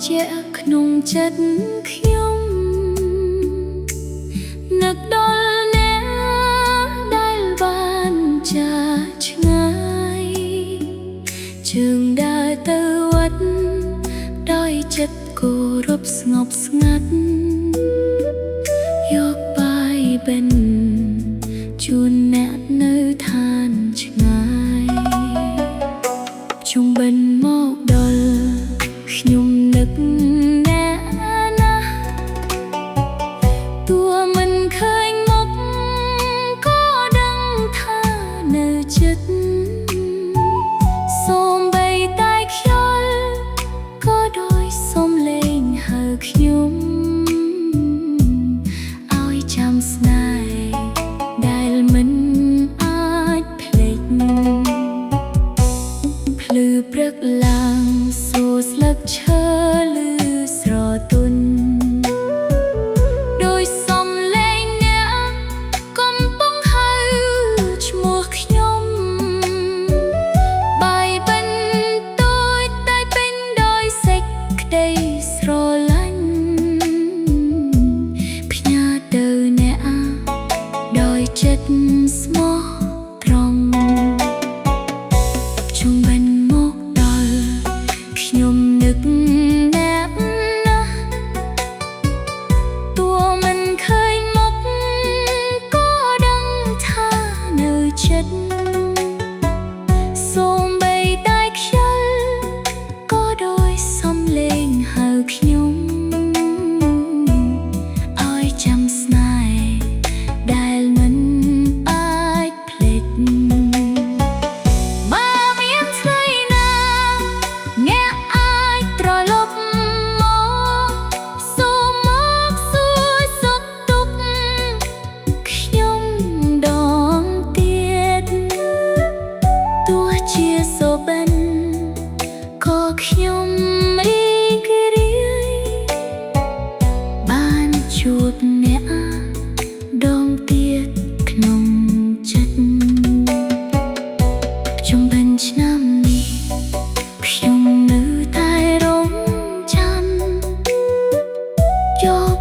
ជាក្នុងចិត្តខ្ញុំនឹកដល់អ្នកដែលបានចាឆ្ងាយជើងដើរទៅវត្តដោយចិត្តគោរពស្ងប់ស្ងាត់យកបាយបិណ្ឌជូនអ្នកនៅឋានឆ្ងាយជុំបិណ្ឌមកដល់ខ្ញុំនឹកអ្នកណាតួមិនឃើញមុខក៏ដឹងថានៅចិត្តសូម្បីតែខ្យល់ក៏ដោយសុំលេងហៅខ្ញុំឲ្យចាំស្នេហ៍ដែលមិនអាចភ្លេចភ្លឺព្រឹកឡើងសូរស្លឹកឈើឮស្រទន់ដោយសំឡេងអ្នកកំពុងហៅឈ្មោះខ្ញុំបាយបិណ្ឌតូចតែពេញដោយសេចក្តីស្រឡាញ់ផ្ញើទៅអ្នកដោយចិត្តស្មោះត្រង់ជុំបិណ្ឌមកដល់ខ្ញុំនឹកអ្នកណាតួមិនឃើញមុខក៏ដឹងថានៅចិត្តសូម្បីតែខ្យល់ក៏ដោយសំឡេងហៅខ្ញុំឲ្យចាំស្នេហ៍ដែលមិនអាចភ្លេចបើមានថ្ងៃណាអ្នកអាចត្រឡប់មកសូមមកសួរសុខទុក្ខខ្ញុំដងទៀតទោះជាសូបិនក៏ខ្ញុំរីករាយបានជួបអ្នកដងទៀតក្នុងចិត្តជុំបិណ្ឌឆ្នាំនេះខ្ញុំនៅតែរងចាំយក